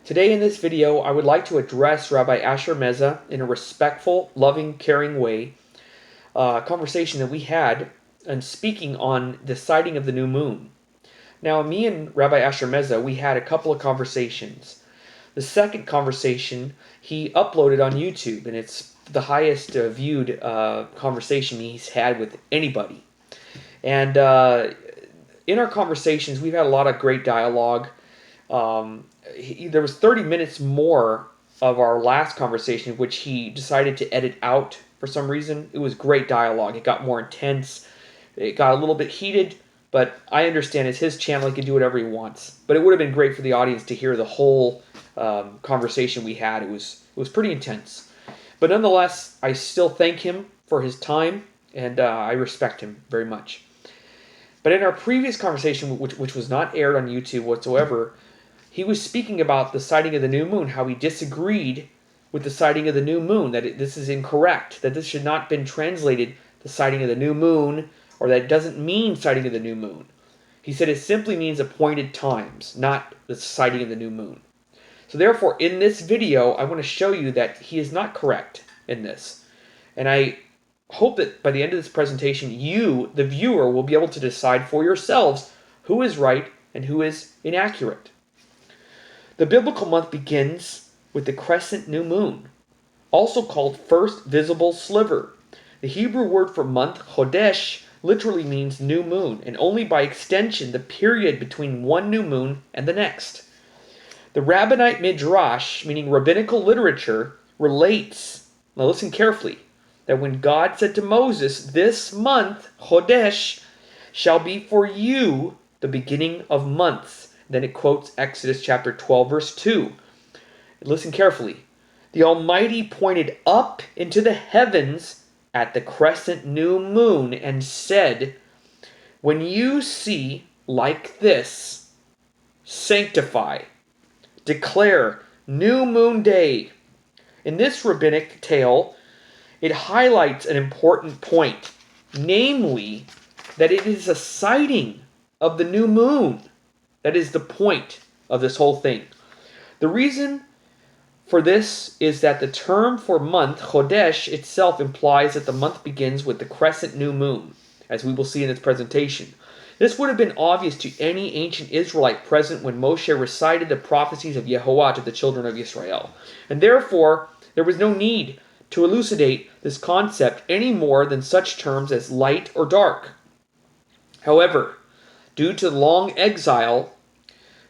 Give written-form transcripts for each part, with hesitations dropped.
Today in this video, I would like to address Rabbi Asher Meza in a respectful, loving, caring way, a conversation that we had and speaking on the sighting of the new moon. Now, me and Rabbi Asher Meza, we had a couple of conversations. The second conversation he uploaded on YouTube, and it's the highest viewed conversation he's had with anybody. And in our conversations, we've had a lot of great dialogue. There was 30 minutes more of our last conversation, which he decided to edit out for some reason. It was great dialogue. It got more intense. It got a little bit heated, but I understand it's his channel. He can do whatever he wants. But it would have been great for the audience to hear the whole conversation we had. It was pretty intense. But nonetheless, I still thank him for his time, and I respect him very much. But in our previous conversation, which was not aired on YouTube whatsoever, he was speaking about the sighting of the new moon, how he disagreed with the sighting of the new moon, that this is incorrect, that this should not have been translated the sighting of the new moon, or that it doesn't mean sighting of the new moon. He said it simply means appointed times, not the sighting of the new moon. So therefore, in this video, I want to show you that he is not correct in this. And I hope that by the end of this presentation, you, the viewer, will be able to decide for yourselves who is right and who is inaccurate. The biblical month begins with the crescent new moon, also called first visible sliver. The Hebrew word for month, chodesh, literally means new moon, and only by extension the period between one new moon and the next. The Rabbinite Midrash, meaning rabbinical literature, relates, now listen carefully, that when God said to Moses, "This month, chodesh, shall be for you the beginning of months." Then it quotes Exodus chapter 12, verse 2. Listen carefully. The Almighty pointed up into the heavens at the crescent new moon and said, "When you see like this, sanctify, declare new moon day." In this rabbinic tale, it highlights an important point, namely that it is a sighting of the new moon. That is the point of this whole thing. The reason for this is that the term for month, chodesh, itself implies that the month begins with the crescent new moon, as we will see in this presentation. This would have been obvious to any ancient Israelite present when Moshe recited the prophecies of YHWH to the children of Israel. And therefore, there was no need to elucidate this concept any more than such terms as light or dark. However, due to long exile,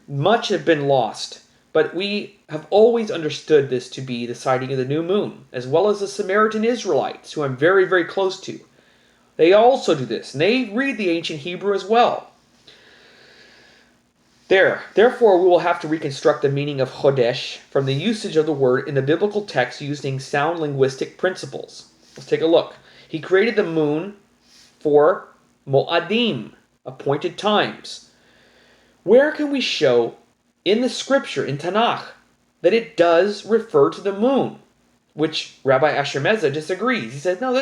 much have been lost, but we have always understood this to be the sighting of the new moon, as well as the Samaritan Israelites, who I'm very, very close to. They also do this, and they read the ancient Hebrew as well. Therefore, we will have to reconstruct the meaning of chodesh from the usage of the word in the biblical text using sound linguistic principles. Let's take a look. He created the moon for mo'adim, appointed times. Where can we show in the scripture, in Tanakh, that it does refer to the moon? Which Rabbi Asher Meza disagrees. He says, no,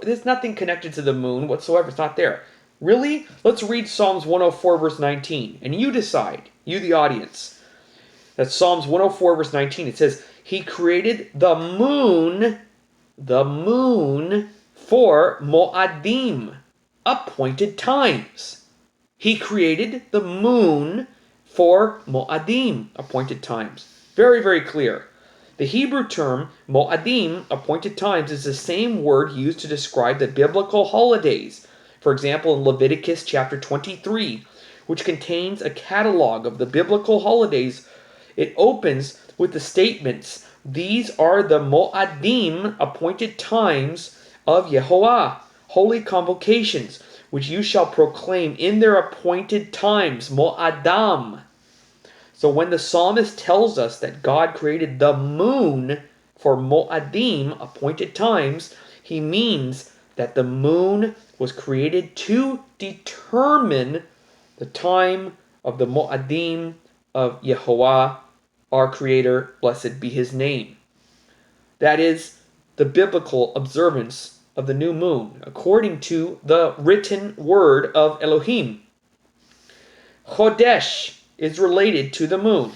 there's nothing connected to the moon whatsoever. It's not there. Really? Let's read Psalms 104, verse 19. And you decide, you the audience. That's Psalms 104, verse 19. It says, He created the moon for mo'adim, appointed times. He created the moon for mo'adim, appointed times. Very, very clear. The Hebrew term mo'adim, appointed times, is the same word used to describe the biblical holidays. For example, in Leviticus chapter 23, which contains a catalog of the biblical holidays, it opens with the statements, "These are the mo'adim, appointed times of YHWH, holy convocations, which you shall proclaim in their appointed times," mo'adam. So when the psalmist tells us that God created the moon for mo'adim, appointed times, he means that the moon was created to determine the time of the mo'adim of YHWH, our Creator, blessed be His name. That is the biblical observance of the new moon, according to the written word of Elohim. Chodesh is related to the moon.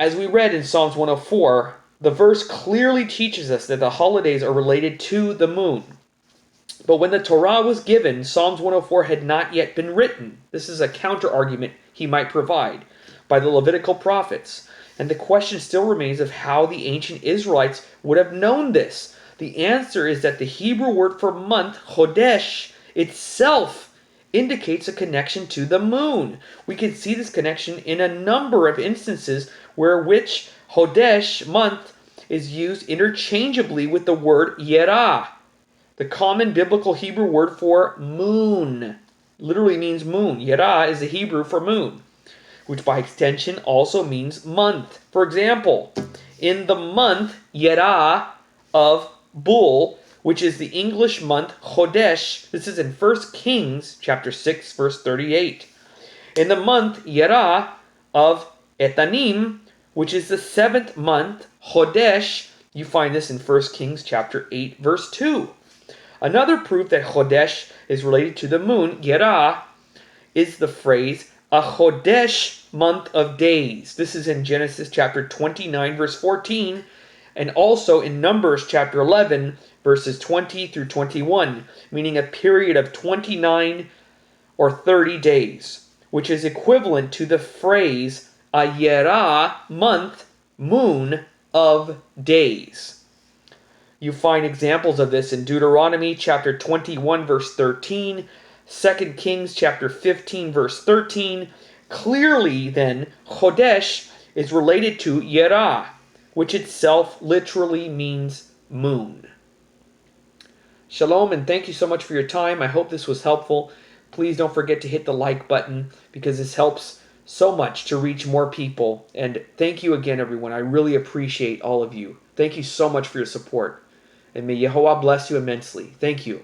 As we read in Psalms 104, the verse clearly teaches us that the holidays are related to the moon. But when the Torah was given, Psalms 104 had not yet been written. This is a counter-argument he might provide by the Levitical prophets. And the question still remains of how the ancient Israelites would have known this. The answer is that the Hebrew word for month, chodesh, itself indicates a connection to the moon. We can see this connection in a number of instances where which chodesh, month, is used interchangeably with the word yerah. The common biblical Hebrew word for moon literally means moon. Yerah is the Hebrew for moon, which by extension also means month. For example, in the month Yerah of Bul, which is the English month Chodesh, this is in 1 Kings chapter 6, verse 38. In the month Yerah of Etanim, which is the 7th month Chodesh, you find this in 1 Kings chapter 8, verse 2. Another proof that Chodesh is related to the moon, Yerah, is the phrase, a Chodesh, month of days. This is in Genesis chapter 29, verse 14, and also in Numbers chapter 11, verses 20 through 21, meaning a period of 29 or 30 days, which is equivalent to the phrase, a Yerah, month, moon of days. You find examples of this in Deuteronomy chapter 21, verse 13, 2 Kings chapter 15, verse 13. Clearly, then, Chodesh is related to Yerah, which itself literally means moon. Shalom, and thank you so much for your time. I hope this was helpful. Please don't forget to hit the like button because this helps so much to reach more people. And thank you again, everyone. I really appreciate all of you. Thank you so much for your support. And may Yehovah bless you immensely. Thank you.